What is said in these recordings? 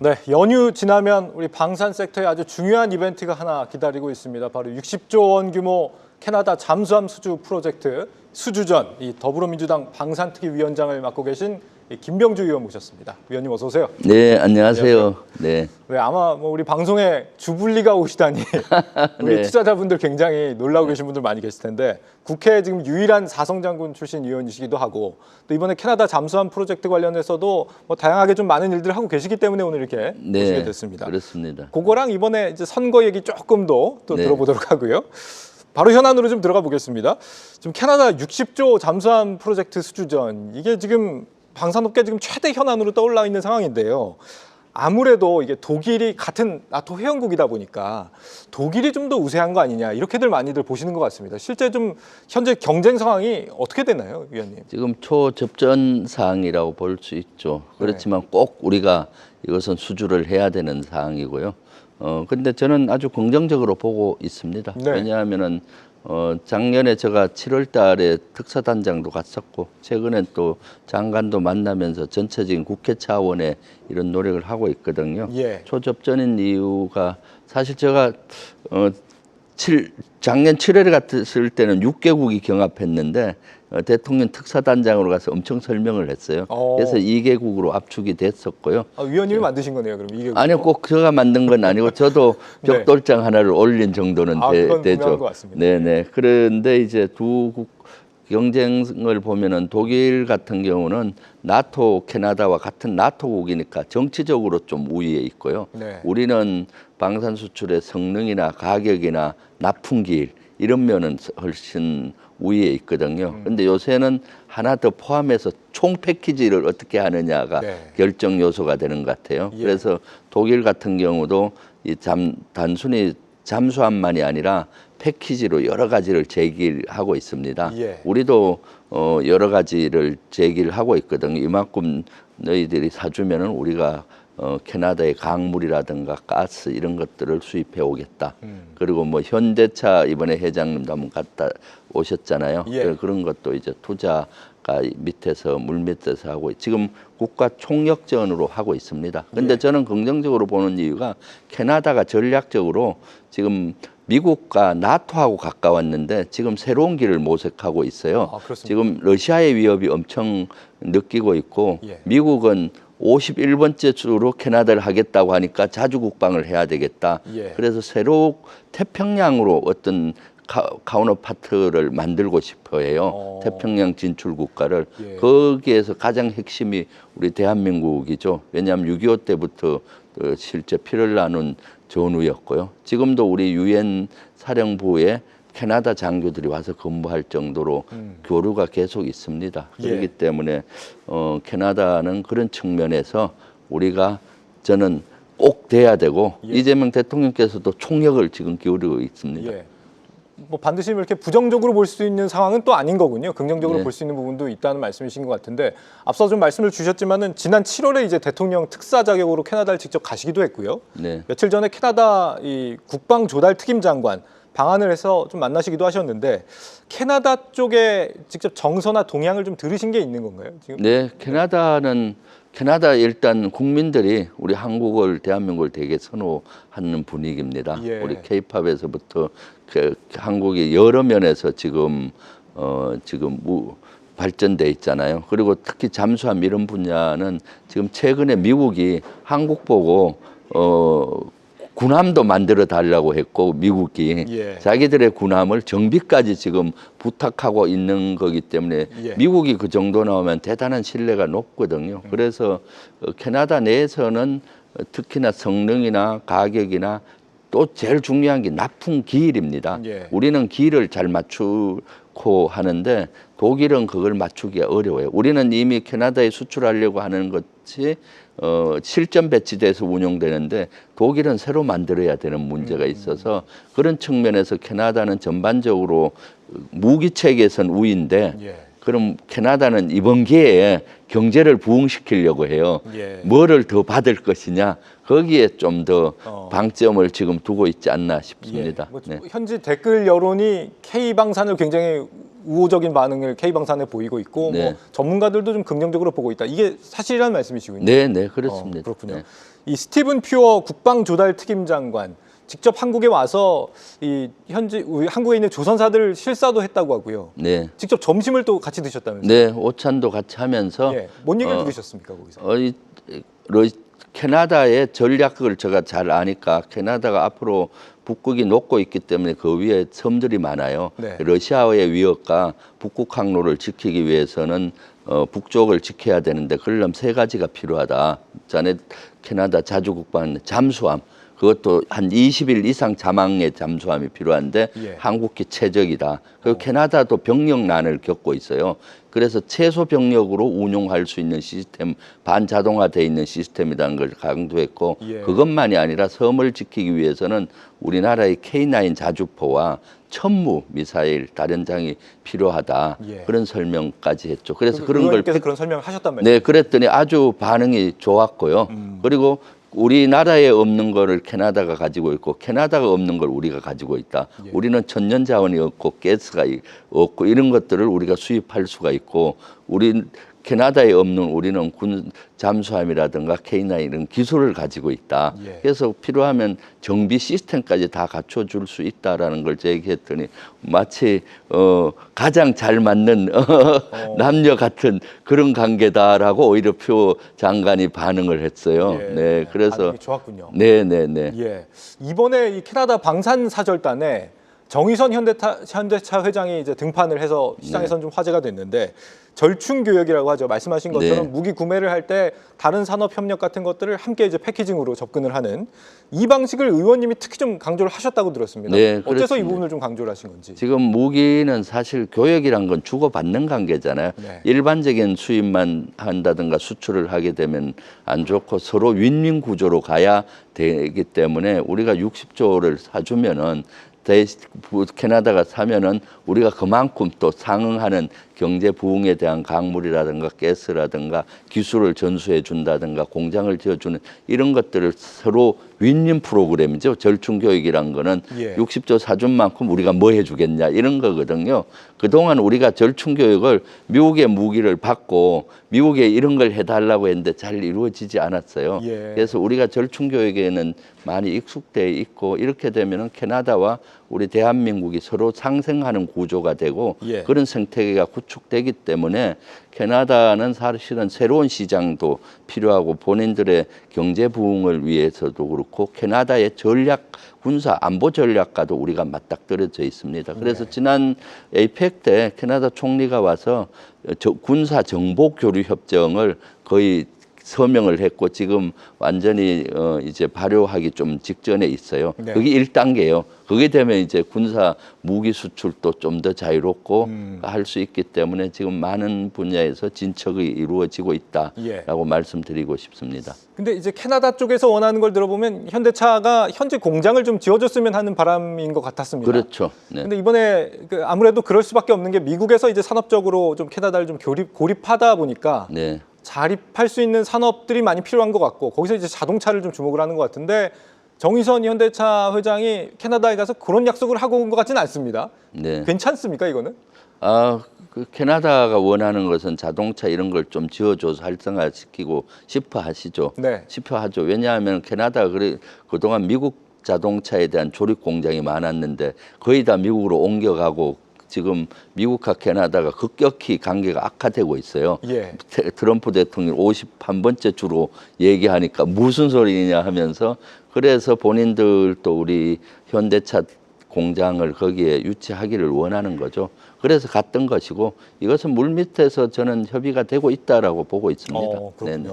네, 연휴 지나면 우리 방산 섹터에 아주 중요한 이벤트가 하나 기다리고 있습니다. 바로 60조 원 규모 캐나다 잠수함 수주 프로젝트 수주전, 이 더불어민주당 방산특위위원장을 맡고 계신 김병주 의원 모셨습니다. 위원님 어서 오세요. 네, 안녕하세요. 네. 네, 아마 우리 방송에 주불리가 오시다니 우리 네. 투자자분들 굉장히 놀라고 계신 분들 많이 계실 텐데, 국회 지금 유일한 사성장군 출신 의원이시기도 하고, 또 이번에 캐나다 잠수함 프로젝트 관련해서도 다양하게 좀 많은 일들을 하고 계시기 때문에 오늘 이렇게 모시게 됐습니다. 그렇습니다. 그거랑 이번에 이제 선거 얘기 조금 더 또 네. 들어보도록 하고요. 바로 현안으로 좀 들어가 보겠습니다. 지금 캐나다 60조 잠수함 프로젝트 수주전, 이게 지금 방산업계 지금 최대 현안으로 떠올라 있는 상황인데요. 아무래도 이게 독일이 같은 나토 회원국이다 보니까 독일이 좀 더 우세한 거 아니냐, 이렇게들 많이들 보시는 것 같습니다. 실제 좀 현재 경쟁 상황이 어떻게 되나요, 위원님? 지금 초접전 사항이라고 볼 수 있죠. 그렇지만 꼭 우리가 이것은 수주를 해야 되는 사항이고요. 근데 저는 아주 긍정적으로 보고 있습니다. 네. 왜냐하면은 작년에 제가 7월 달에 특사단장도 갔었고, 최근에 또 장관도 만나면서 전체적인 국회 차원의 이런 노력을 하고 있거든요. 예. 초접전인 이유가, 사실 제가 작년 7월에 갔을 때는 6개국이 경합했는데 대통령 특사단장으로 가서 엄청 설명을 했어요. 그래서 2개국으로 압축이 됐었고요. 위원님이 만드신 거네요, 그럼 이게? 아니요, 꼭 제가 만든 건 아니고 저도 네. 벽돌장 하나를 올린 정도는 그건 되죠. 분명한 것 같습니다. 네네. 그런데 이제 두 국 경쟁을 보면은 독일 같은 경우는 나토, 캐나다와 같은 나토국이니까 정치적으로 좀 우위에 있고요. 네. 우리는 방산 수출의 성능이나 가격이나 납품기일 이런 면은 훨씬 우위에 있거든요. 그런데 요새는 하나 더 포함해서 총 패키지를 어떻게 하느냐가 네. 결정 요소가 되는 것 같아요. 예. 그래서 독일 같은 경우도 단순히 잠수함만이 아니라 패키지로 여러 가지를 제기하고 있습니다. 예. 우리도 여러 가지를 제기를 하고 있거든요. 이만큼 너희들이 사주면은 우리가 캐나다의 강물이라든가 가스 이런 것들을 수입해 오겠다. 그리고 뭐 현대차 이번에 회장님도 한번 갔다 오셨잖아요. 예. 그런 것도 이제 투자가 밑에서 물 밑에서 하고 지금 국가 총력전으로 하고 있습니다. 근데 예. 저는 긍정적으로 보는 이유가 캐나다가 전략적으로 지금 미국과 나토하고 가까웠는데 지금 새로운 길을 모색하고 있어요. 그렇습니까? 지금 러시아의 위협이 엄청 느끼고 있고 예. 미국은 51번째 주로 캐나다를 하겠다고 하니까 자주 국방을 해야 되겠다. 예. 그래서 새로 태평양으로 어떤 카운터파트를 만들고 싶어 해요. 태평양 진출 국가를. 예. 거기에서 가장 핵심이 우리 대한민국이죠. 왜냐하면 6.25 때부터 실제 피를 나눈 전우였고요. 지금도 우리 유엔 사령부에 캐나다 장교들이 와서 근무할 정도로 교류가 계속 있습니다. 예. 그렇기 때문에 캐나다는 그런 측면에서 우리가 저는 꼭 돼야 되고 예. 이재명 대통령께서도 총력을 지금 기울이고 있습니다. 예. 반드시 이렇게 부정적으로 볼 수 있는 상황은 또 아닌 거군요. 긍정적으로 네. 볼 수 있는 부분도 있다는 말씀이신 것 같은데, 앞서 좀 말씀을 주셨지만은 지난 7월에 이제 대통령 특사 자격으로 캐나다를 직접 가시기도 했고요. 네. 며칠 전에 캐나다 이 국방 조달 특임 장관 방한을 해서 좀 만나시기도 하셨는데, 캐나다 쪽에 직접 정서나 동향을 좀 들으신 게 있는 건가요, 지금? 네, 캐나다 일단 국민들이 우리 한국을 대한민국을 되게 선호하는 분위기입니다. 예. 우리 K-팝에서부터 한국이 여러 면에서 지금 발전돼 있잖아요. 그리고 특히 잠수함 이런 분야는 지금 최근에 미국이 한국 보고 군함도 만들어 달라고 했고, 미국이 예. 자기들의 군함을 정비까지 지금 부탁하고 있는 거기 때문에 예. 미국이 그 정도 나오면 대단한 신뢰가 높거든요. 그래서 캐나다 내에서는 특히나 성능이나 가격이나 또 제일 중요한 게 납품 기일입니다. 예. 우리는 기일을 잘 맞추고 하는데 독일은 그걸 맞추기가 어려워요. 우리는 이미 캐나다에 수출하려고 하는 것이 실전 배치돼서 운용되는데 독일은 새로 만들어야 되는 문제가 있어서 그런 측면에서 캐나다는 전반적으로 무기 체계에선 우위인데 예. 그럼 캐나다는 이번 기회에 경제를 부흥시키려고 해요. 예. 뭐를 더 받을 것이냐, 거기에 좀 더 방점을 지금 두고 있지 않나 싶습니다. 예. 네. 현지 댓글 여론이 K방산을 굉장히 우호적인 반응을 K방산에 보이고 있고 네. 뭐 전문가들도 좀 긍정적으로 보고 있다. 이게 사실이라는 말씀이시군요. 네, 네, 그렇습니다. 그렇군요. 네. 이 스티븐 퓨어 국방조달특임장관 직접 한국에 와서 이 현지 한국에 있는 조선사들 실사도 했다고 하고요. 네. 직접 점심을 또 같이 드셨다면서요? 네, 오찬도 같이 하면서 예. 뭔 얘기를 들으셨습니까 거기서? 캐나다의 전략을 제가 잘 아니까 캐나다가 앞으로 북극이 녹고 있기 때문에 그 위에 섬들이 많아요. 네. 러시아의 위협과 북극 항로를 지키기 위해서는 북쪽을 지켜야 되는데 그러려면 세 가지가 필요하다. 전에 캐나다 자주 국방하는 잠수함. 그것도 한 20일 이상 자망의 잠수함이 필요한데 예. 한국기 최적이다. 그리고 캐나다도 병력난을 겪고 있어요. 그래서 최소 병력으로 운용할 수 있는 시스템, 반자동화되어 있는 시스템이라는 걸 강조했고 예. 그것만이 아니라 섬을 지키기 위해서는 우리나라의 K9 자주포와 천무 미사일 다련장이 필요하다. 예. 그런 설명까지 했죠. 그래서 그런 걸 의원님께서 그런 설명을 하셨단 말이에요. 네, 그랬더니 아주 반응이 좋았고요. 그리고 우리나라에 없는 거를 캐나다가 가지고 있고 캐나다가 없는 걸 우리가 가지고 있다. 예. 우리는 천연 자원이 없고 가스가 없고 이런 것들을 우리가 수입할 수가 있고 우리 캐나다에 없는 우리는 군 잠수함이라든가 K9 이런 기술을 가지고 있다. 예. 그래서 필요하면 정비 시스템까지 다 갖춰줄 수 있다라는 걸 제기했더니 마치 가장 잘 맞는 남녀 같은 그런 관계다라고 오히려 표 장관이 반응을 했어요. 예. 네, 그래서 반응이 좋았군요. 네, 네, 네. 예. 이번에 이 캐나다 방산 사절단에 정의선 현대차 회장이 이제 등판을 해서 시장에서는 좀 화제가 됐는데 절충 교역이라고 하죠. 말씀하신 것처럼 네. 무기 구매를 할 때 다른 산업 협력 같은 것들을 함께 이제 패키징으로 접근을 하는 이 방식을 의원님이 특히 좀 강조를 하셨다고 들었습니다. 네, 어째서 이 그렇습니다. 부분을 좀 강조를 하신 건지. 지금 무기는 사실 교역이란 건 주고받는 관계잖아요. 네. 일반적인 수입만 한다든가 수출을 하게 되면 안 좋고 서로 윈윈 구조로 가야 되기 때문에 우리가 60조를 사주면은 캐나다가 사면은 우리가 그만큼 또 상응하는 경제 부흥에 대한 강물이라든가 가스라든가 기술을 전수해 준다든가 공장을 지어주는 이런 것들을 서로 윈윈 프로그램이죠. 절충 교육이란 거는 예. 60조 사준 만큼 우리가 뭐 해주겠냐 이런 거거든요. 그동안 우리가 절충 교육을 미국의 무기를 받고 미국에 이런 걸 해달라고 했는데 잘 이루어지지 않았어요. 예. 그래서 우리가 절충 교육에는 많이 익숙돼 있고 이렇게 되면은 캐나다와 우리 대한민국이 서로 상생하는 구조가 되고 예. 그런 생태계가 구축되기 때문에 캐나다는 사실은 새로운 시장도 필요하고 본인들의 경제 부흥을 위해서도 그렇고 캐나다의 전략 군사 안보 전략과도 우리가 맞닥뜨려져 있습니다. 그래서 네. 지난 에이펙 때 캐나다 총리가 와서 군사 정보 교류 협정을 거의 서명을 했고 지금 완전히 이제 발효하기 좀 직전에 있어요. 네. 그게 1단계예요. 그게 되면 이제 군사 무기 수출도 좀 더 자유롭고 할 수 있기 때문에 지금 많은 분야에서 진척이 이루어지고 있다라고 말씀드리고 싶습니다. 근데 이제 캐나다 쪽에서 원하는 걸 들어보면 현대차가 현재 공장을 좀 지어줬으면 하는 바람인 것 같았습니다. 그렇죠. 네. 근데 이번에 아무래도 그럴 수밖에 없는 게 미국에서 이제 산업적으로 좀 캐나다를 좀 고립하다 보니까 네. 자립할 수 있는 산업들이 많이 필요한 것 같고 거기서 이제 자동차를 좀 주목을 하는 것 같은데 정의선 현대차 회장이 캐나다에 가서 그런 약속을 하고 온 것 같지는 않습니다. 네. 괜찮습니까 이거는? 그 캐나다가 원하는 것은 자동차 이런 걸 좀 지어줘서 활성화시키고 싶어 하시죠. 네. 싶어 하죠. 왜냐하면 캐나다가 그동안 미국 자동차에 대한 조립 공장이 많았는데 거의 다 미국으로 옮겨가고 지금 미국과 캐나다가 급격히 관계가 악화되고 있어요. 예. 트럼프 대통령 51번째 주로 얘기하니까 무슨 소리냐 하면서 그래서 본인들도 우리 현대차 공장을 거기에 유치하기를 원하는 거죠. 그래서 갔던 것이고 이것은 물밑에서 저는 협의가 되고 있다라고 보고 있습니다. 그렇군요. 네네.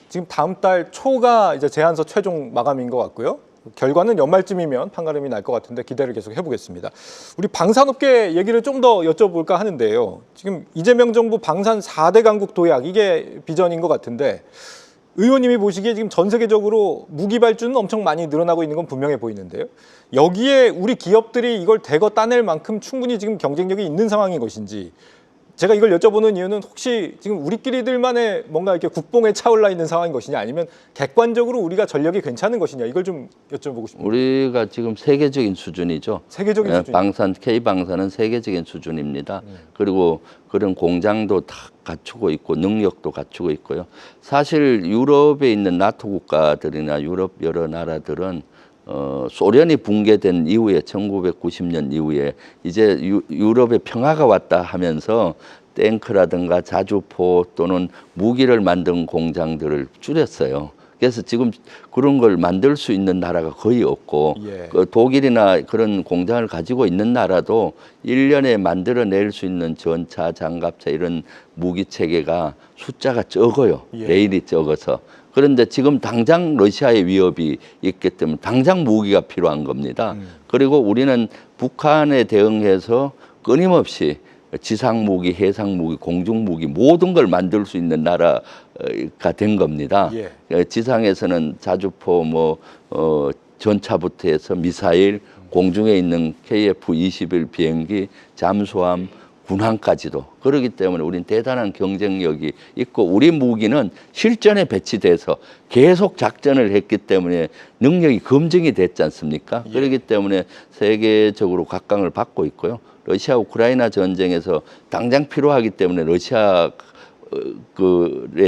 지금 다음 달 초가 이제 제안서 최종 마감인 것 같고요. 결과는 연말쯤이면 판가름이 날 것 같은데 기대를 계속 해보겠습니다. 우리 방산업계 얘기를 좀 더 여쭤볼까 하는데요. 지금 이재명 정부 방산 4대 강국 도약 이게 비전인 것 같은데 의원님이 보시기에 지금 전 세계적으로 무기 발주는 엄청 많이 늘어나고 있는 건 분명해 보이는데요. 여기에 우리 기업들이 이걸 대거 따낼 만큼 충분히 지금 경쟁력이 있는 상황인 것인지 제가 이걸 여쭤보는 이유는 혹시 지금 우리끼리들만의 뭔가 이렇게 국뽕에 차올라 있는 상황인 것이냐, 아니면 객관적으로 우리가 전력이 괜찮은 것이냐, 이걸 좀 여쭤보고 싶습니다. 우리가 지금 세계적인 수준이죠. 세계적인 수준. 방산 K 방산은 세계적인 수준입니다. 그리고 그런 공장도 다 갖추고 있고 능력도 갖추고 있고요. 사실 유럽에 있는 나토 국가들이나 유럽 여러 나라들은 소련이 붕괴된 이후에 1990년 이후에 이제 유럽에 평화가 왔다 하면서 탱크라든가 자주포 또는 무기를 만든 공장들을 줄였어요. 그래서 지금 그런 걸 만들 수 있는 나라가 거의 없고 예. 그 독일이나 그런 공장을 가지고 있는 나라도 1년에 만들어낼 수 있는 전차, 장갑차 이런 무기 체계가 숫자가 적어요. 예. 레일이 적어서. 그런데 지금 당장 러시아의 위협이 있기 때문에 당장 무기가 필요한 겁니다. 그리고 우리는 북한에 대응해서 끊임없이 지상 무기, 해상 무기, 공중 무기 모든 걸 만들 수 있는 나라가 된 겁니다. 예. 지상에서는 자주포, 전차부터 해서 미사일, 공중에 있는 KF-21 비행기, 잠수함, 군함까지도. 그렇기 때문에 우리는 대단한 경쟁력이 있고 우리 무기는 실전에 배치돼서 계속 작전을 했기 때문에 능력이 검증이 됐지 않습니까? 예. 그렇기 때문에 세계적으로 각광을 받고 있고요. 러시아 우크라이나 전쟁에서 당장 필요하기 때문에 러시아에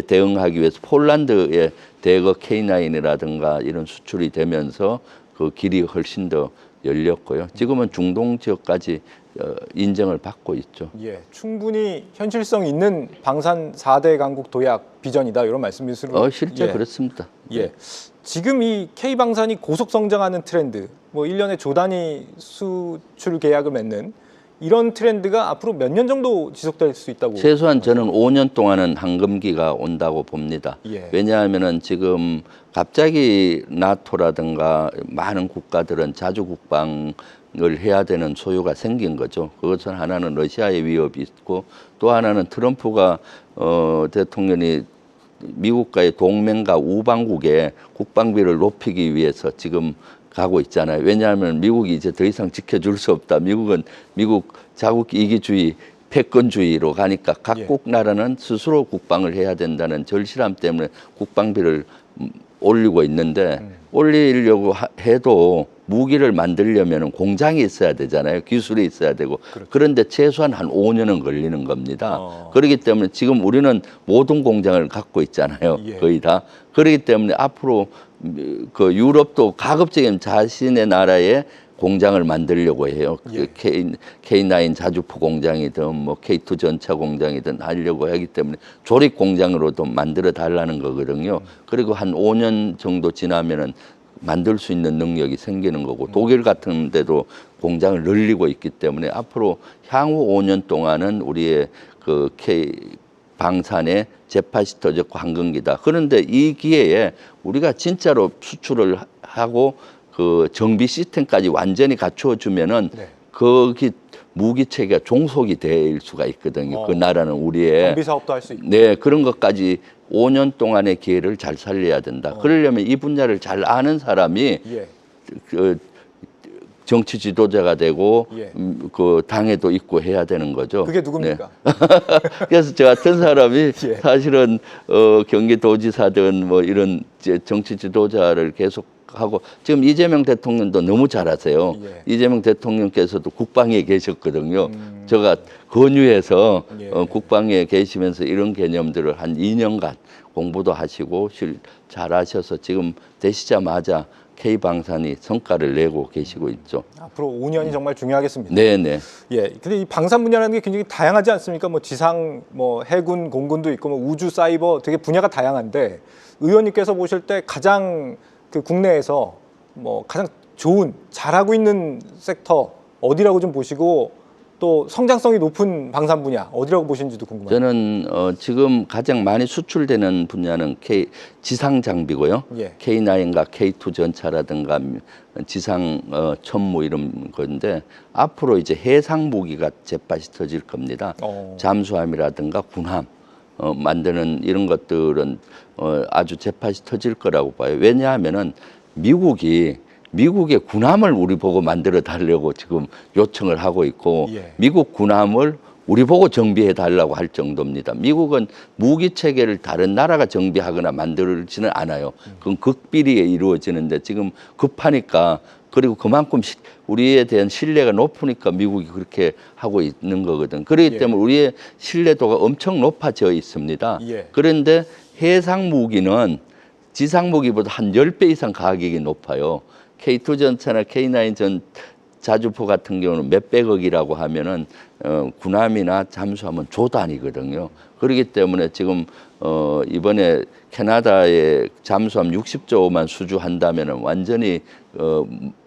대응하기 위해서 폴란드의 대거 K9이라든가 이런 수출이 되면서 그 길이 훨씬 더 열렸고요. 지금은 중동 지역까지 인정을 받고 있죠. 예, 충분히 현실성 있는 방산 4대 강국 도약 비전이다, 이런 말씀이시로. 실제 예. 그렇습니다. 예. 지금 이 K 방산이 고속 성장하는 트렌드, 뭐 1년에 조 단위 수출 계약을 맺는 이런 트렌드가 앞으로 몇 년 정도 지속될 수 있다고? 최소한 저는 5년 동안은 황금기가 온다고 봅니다. 예. 왜냐하면은 지금 갑자기 나토라든가 많은 국가들은 자주 국방을 해야 되는 소요가 생긴 거죠. 그것은 하나는 러시아의 위협이 있고 또 하나는 트럼프가 대통령이 미국과의 동맹과 우방국의 국방비를 높이기 위해서 지금 가고 있잖아요. 왜냐하면 미국이 이제 더 이상 지켜줄 수 없다. 미국은 미국 자국 이기주의, 패권주의로 가니까 각국 나라는 스스로 국방을 해야 된다는 절실함 때문에 국방비를 올리고 있는데 올리려고 해도 무기를 만들려면 공장이 있어야 되잖아요. 기술이 있어야 되고. 그렇죠. 그런데 최소한 한 5년은 걸리는 겁니다. 그렇기 때문에 지금 우리는 모든 공장을 갖고 있잖아요. 예. 거의 다. 그렇기 때문에 앞으로 그 유럽도 가급적이면 자신의 나라에 공장을 만들려고 해요. 예. K9 자주포 공장이든 뭐 K2 전차 공장이든 하려고 하기 때문에 조립 공장으로도 만들어 달라는 거거든요. 그리고 한 5년 정도 지나면은 만들 수 있는 능력이 생기는 거고 독일 같은 데도 공장을 늘리고 있기 때문에 앞으로 향후 5년 동안은 우리의 그 K 방산의 제파시터적 황금기다. 그런데 이 기회에 우리가 진짜로 수출을 하고 그 정비 시스템까지 완전히 갖추어주면은 네. 거기 무기 체계가 종속이 될 수가 있거든요. 그 나라는 우리의 정비 사업도 할 수 있고. 네, 그런 것까지 5년 동안의 기회를 잘 살려야 된다. 그러려면 이 분야를 잘 아는 사람이 예. 그 정치 지도자가 되고 예. 그 당에도 있고 해야 되는 거죠. 그게 누굽니까? 네. 그래서 저 같은 사람이 예. 사실은 경기도지사든 뭐 이런 정치 지도자를 계속 하고 지금 이재명 대통령도 너무 잘하세요. 예. 이재명 대통령께서도 국방에 계셨거든요. 제가 권유해서 예. 국방에 계시면서 이런 개념들을 한 2년간 공부도 하시고 잘하셔서 지금 되시자마자 K방산이 성과를 내고 계시고 있죠. 앞으로 5년이 정말 중요하겠습니다. 네네. 예. 근데 이 방산 분야라는 게 굉장히 다양하지 않습니까? 뭐 지상, 뭐 해군, 공군도 있고, 뭐 우주, 사이버 되게 분야가 다양한데 의원님께서 보실 때 가장 그 국내에서 뭐 가장 좋은 잘하고 있는 섹터 어디라고 좀 보시고 또 성장성이 높은 방산 분야 어디라고 보시는지도 궁금합니다. 저는 지금 가장 많이 수출되는 분야는 지상 장비고요. 예. K9과 K2 전차라든가 지상 천무 이런 건데 앞으로 이제 해상 무기가 제팟이 터질 겁니다. 잠수함이라든가 군함 만드는 이런 것들은 아주 제팟이 터질 거라고 봐요. 왜냐하면은 미국의 군함을 우리 보고 만들어 달라고 지금 요청을 하고 있고 예. 미국 군함을 우리 보고 정비해 달라고 할 정도입니다. 미국은 무기 체계를 다른 나라가 정비하거나 만들지는 않아요. 그건 극비리에 이루어지는데 지금 급하니까 그리고 그만큼 우리에 대한 신뢰가 높으니까 미국이 그렇게 하고 있는 거거든. 그렇기 예. 때문에 우리의 신뢰도가 엄청 높아져 있습니다. 예. 그런데 해상 무기는 지상 무기보다 한 10배 이상 가격이 높아요. K2 전차나 K9 전 자주포 같은 경우는 몇백억이라고 하면은 군함이나 잠수함은 조 단위거든요. 그렇기 때문에 지금 이번에 캐나다의 잠수함 60조만 수주한다면은 완전히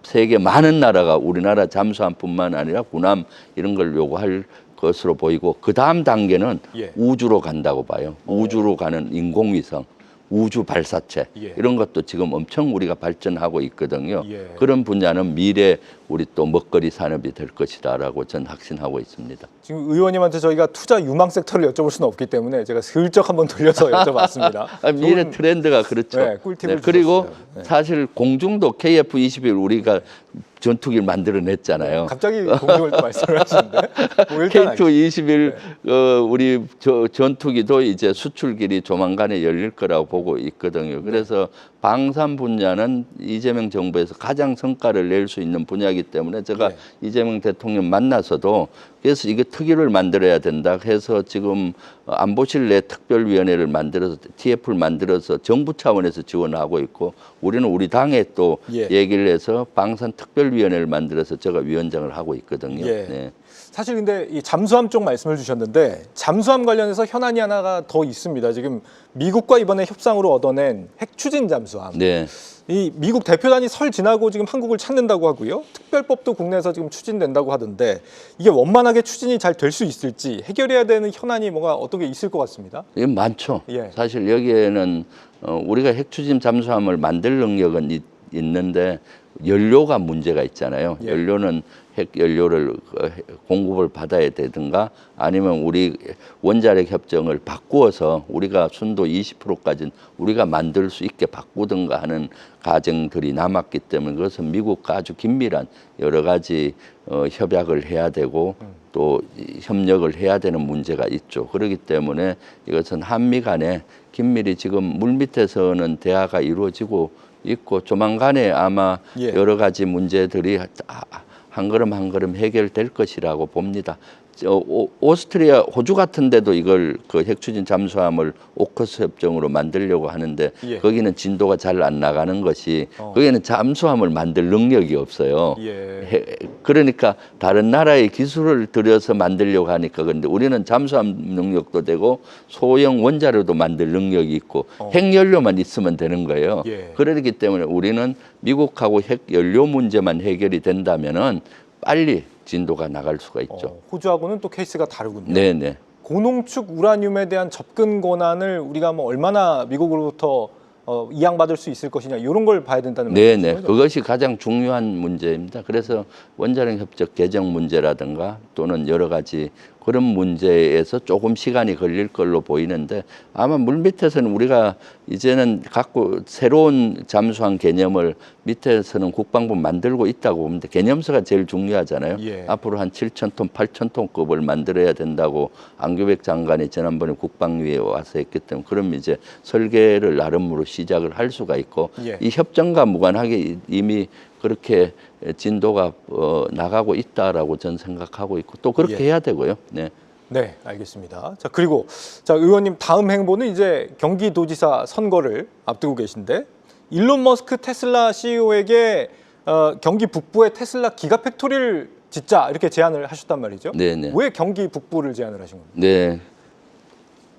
세계 많은 나라가 우리나라 잠수함뿐만 아니라 군함 이런 걸 요구할 것으로 보이고 그 다음 단계는 예. 우주로 간다고 봐요. 우주로 가는 인공위성. 우주 발사체 예. 이런 것도 지금 엄청 우리가 발전하고 있거든요. 예. 그런 분야는 미래 우리 또 먹거리 산업이 될 것이다라고 저는 확신하고 있습니다. 지금 의원님한테 저희가 투자 유망 섹터를 여쭤볼 수는 없기 때문에 제가 슬쩍 한번 돌려서 여쭤봤습니다. 미래 좋은, 트렌드가 그렇죠. 네, 꿀팁을 그리고 주셨어요. 네. 사실 공중도 KF-21 우리가 전투기를 만들어냈잖아요. 갑자기 공중을 또 말씀을 하시는데 뭐 일단 K2-21 우리 전투기도 이제 수출길이 조만간에 열릴 거라고 보고 있거든요. 그래서 방산 분야는 이재명 정부에서 가장 성과를 낼 수 있는 분야이기 때문에 제가 예. 이재명 대통령 만나서도 그래서 이게 특위를 만들어야 된다 해서 지금 안보실 내 특별위원회를 만들어서 TF를 만들어서 정부 차원에서 지원하고 있고 우리는 우리 당에 또 예. 얘기를 해서 방산 특별위원회를 만들어서 제가 위원장을 하고 있거든요. 예. 네. 사실 근데 이 잠수함 쪽 말씀을 주셨는데 잠수함 관련해서 현안이 하나가 더 있습니다. 지금 미국과 이번에 협상으로 얻어낸 핵 추진 잠수함. 네. 이 미국 대표단이 설 지나고 지금 한국을 찾는다고 하고요. 특별법도 국내에서 지금 추진된다고 하던데 이게 원만하게 추진이 잘 될 수 있을지 해결해야 되는 현안이 뭐가 어떤 게 있을 것 같습니다. 이게 많죠. 예. 사실 여기에는 우리가 핵추진 잠수함을 만들 능력은 있는데 연료가 문제가 있잖아요. 예. 연료는 핵 연료를 공급을 받아야 되든가 아니면 우리 원자력 협정을 바꾸어서 우리가 순도 20%까지는 우리가 만들 수 있게 바꾸든가 하는 과정들이 남았기 때문에 그것은 미국과 아주 긴밀한 여러 가지 협약을 해야 되고 또 협력을 해야 되는 문제가 있죠. 그렇기 때문에 이것은 한미 간에 긴밀히 지금 물밑에서는 대화가 이루어지고 있고 조만간에 아마 예. 여러 가지 문제들이 한 걸음 한 걸음 해결될 것이라고 봅니다. 오스트리아, 호주 같은 데도 이걸 그 핵추진 잠수함을 오커스 협정으로 만들려고 하는데 예. 거기는 진도가 잘 안 나가는 것이 거기는 잠수함을 만들 능력이 없어요. 예. 그러니까 다른 나라의 기술을 들여서 만들려고 하니까 그런데 우리는 잠수함 능력도 되고 소형 원자로도 만들 능력이 있고 핵연료만 있으면 되는 거예요. 예. 그렇기 때문에 우리는 미국하고 핵연료 문제만 해결이 된다면은 빨리 진도가 나갈 수가 있죠. 호주하고는 또 케이스가 다르군요. 네네. 고농축 우라늄에 대한 접근 권한을 우리가 뭐 얼마나 미국으로부터 이양받을 수 있을 것이냐 이런 걸 봐야 된다는 네네. 말씀이죠. 그것이 가장 중요한 문제입니다. 그래서 원자력 협정 개정 문제라든가 또는 여러 가지 그런 문제에서 조금 시간이 걸릴 걸로 보이는데 아마 물밑에서는 우리가 이제는 갖고 새로운 잠수함 개념을 밑에서는 국방부 만들고 있다고 봅니다. 개념서가 제일 중요하잖아요. 예. 앞으로 한 7,000톤, 8,000톤급을 만들어야 된다고 안규백 장관이 지난번에 국방위에 와서 했기 때문에 그럼 이제 설계를 나름으로 시작을 할 수가 있고 예. 이 협정과 무관하게 이미 그렇게 진도가 나가고 있다라고 저는 생각하고 있고 또 그렇게 예. 해야 되고요. 네. 네, 알겠습니다. 자, 그리고 자, 의원님 다음 행보는 이제 경기도지사 선거를 앞두고 계신데 일론 머스크 테슬라 CEO에게 경기 북부에 테슬라 기가팩토리를 짓자 이렇게 제안을 하셨단 말이죠. 네네. 왜 경기 북부를 제안을 하신 겁니까? 네.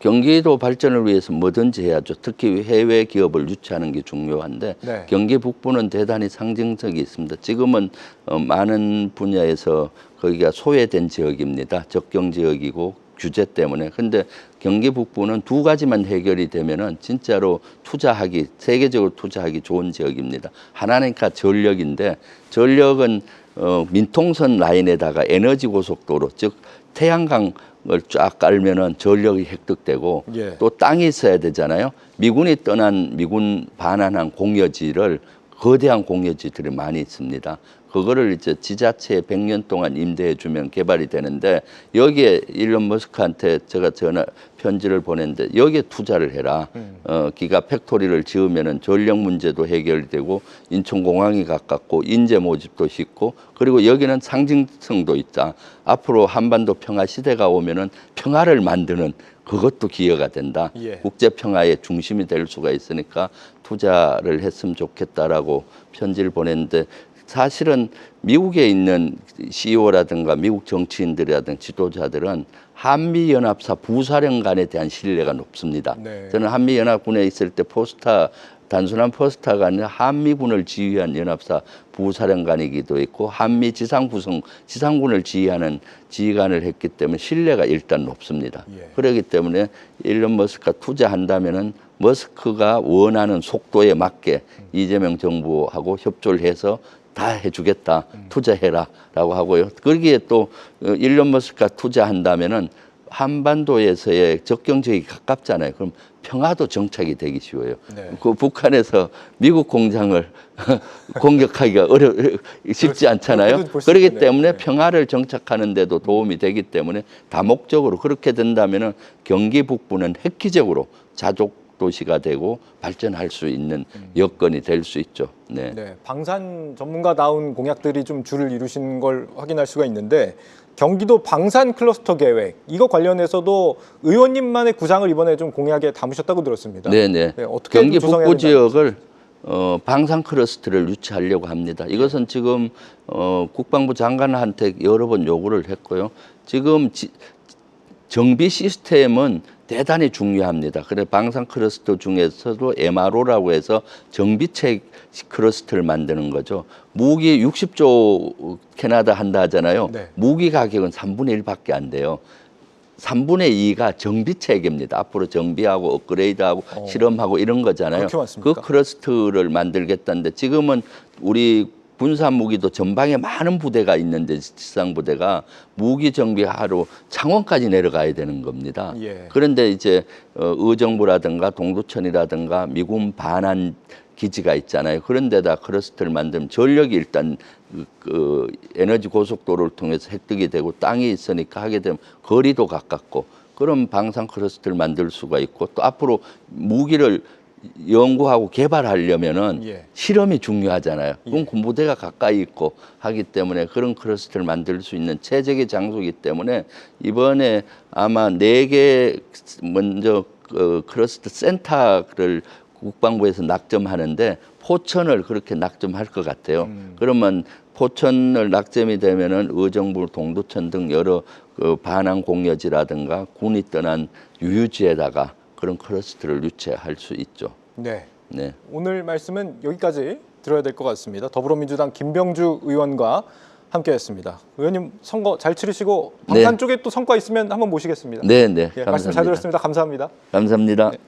경기도 발전을 위해서 뭐든지 해야죠. 특히 해외 기업을 유치하는 게 중요한데 네. 경기 북부는 대단히 상징성이 있습니다. 지금은 많은 분야에서 거기가 소외된 지역입니다. 적경 지역이고 규제 때문에. 근데 경기 북부는 두 가지만 해결이 되면은 진짜로 투자하기 세계적으로 투자하기 좋은 지역입니다. 하나니까 전력인데 전력은 민통선 라인에다가 에너지 고속도로 즉 태양광을 쫙 깔면은 전력이 획득되고 예. 또 땅이 있어야 되잖아요. 미군이 떠난 미군 반환한 공여지를 거대한 공여지들이 많이 있습니다. 그거를 이제 지자체에 100년 동안 임대해 주면 개발이 되는데 여기에 일론 머스크한테 제가 편지를 보냈는데 여기에 투자를 해라. 기가 팩토리를 지으면은 전력 문제도 해결되고 인천공항이 가깝고 인재 모집도 쉽고 그리고 여기는 상징성도 있다. 앞으로 한반도 평화 시대가 오면은 평화를 만드는 그것도 기여가 된다. 예. 국제 평화의 중심이 될 수가 있으니까 투자를 했으면 좋겠다라고 편지를 보냈는데 사실은 미국에 있는 CEO라든가 미국 정치인들이라든가 지도자들은 한미연합사 부사령관에 대한 신뢰가 높습니다. 네. 저는 한미연합군에 있을 때 단순한 포스타가 아니라 한미군을 지휘한 연합사 부사령관이기도 했고 한미 지상군을 지휘하는 지휘관을 했기 때문에 신뢰가 일단 높습니다. 예. 그렇기 때문에 일론 머스크가 투자한다면은 머스크가 원하는 속도에 맞게 이재명 정부하고 협조를 해서 다 해주겠다, 투자해라라고 하고요. 거기에 또 일론 머스크가 투자한다면은 한반도에서의 접경 지역이 가깝잖아요. 그럼 평화도 정착이 되기 쉬워요. 네. 그 북한에서 미국 공장을 공격하기가 쉽지 않잖아요. 그렇게도 볼수 그렇기 있겠네요. 때문에 네. 평화를 정착하는 데도 도움이 되기 때문에 다목적으로 그렇게 된다면은 경기 북부는 획기적으로 자족 도시가 되고 발전할 수 있는 여건이 될 수 있죠. 네. 네, 방산 전문가다운 공약들이 좀 줄을 이루신 걸 확인할 수가 있는데 경기도 방산 클러스터 계획 이거 관련해서도 의원님만의 구상을 이번에 좀 공약에 담으셨다고 들었습니다. 네네. 네, 어떻게 경기 좀 조성해야 북부 된다는 지역을 방산 클러스터를 유치하려고 합니다. 이것은 지금 국방부 장관한테 여러 번 요구를 했고요. 지금 정비 시스템은 대단히 중요합니다. 그래서 방산 클러스터 중에서도 MRO라고 해서 정비책 클러스터를 만드는 거죠. 무기 60조 캐나다 한다 하잖아요. 네. 무기 가격은 3분의 1밖에 안 돼요. 3분의 2가 정비체계입니다. 앞으로 정비하고 업그레이드하고 실험하고 이런 거잖아요. 그렇게 많습니까? 그 클러스터를 만들겠다는데 지금은 우리 군사 무기도 전방에 많은 부대가 있는데 지상부대가 무기 정비하러 창원까지 내려가야 되는 겁니다. 예. 그런데 이제 의정부라든가 동두천이라든가 미군 반환 기지가 있잖아요. 그런 데다 클러스터를 만들면 전력이 일단 그 에너지 고속도로를 통해서 획득이 되고 땅이 있으니까 하게 되면 거리도 가깝고 그런 방산 클러스터를 만들 수가 있고 또 앞으로 무기를 연구하고 개발하려면은 예. 실험이 중요하잖아요. 그럼 예. 군부대가 가까이 있고 하기 때문에 그런 클러스터를 만들 수 있는 최적의 장소이기 때문에 이번에 아마 4개 먼저 클러스터 센터를 국방부에서 낙점하는데 포천을 그렇게 낙점할 것 같아요. 그러면 포천을 낙점이 되면은 의정부, 동두천 등 여러 그 반환 공여지라든가 군이 떠난 유유지에다가 그런 클러스터를 유치할 수 있죠. 네. 네. 오늘 말씀은 여기까지 들어야 될 것 같습니다. 더불어민주당 김병주 의원과 함께했습니다. 의원님 선거 잘 치르시고 방산 네. 쪽에 또 성과 있으면 한번 모시겠습니다. 네, 네. 예, 감사합니다. 말씀 잘 들었습니다. 감사합니다. 감사합니다. 네.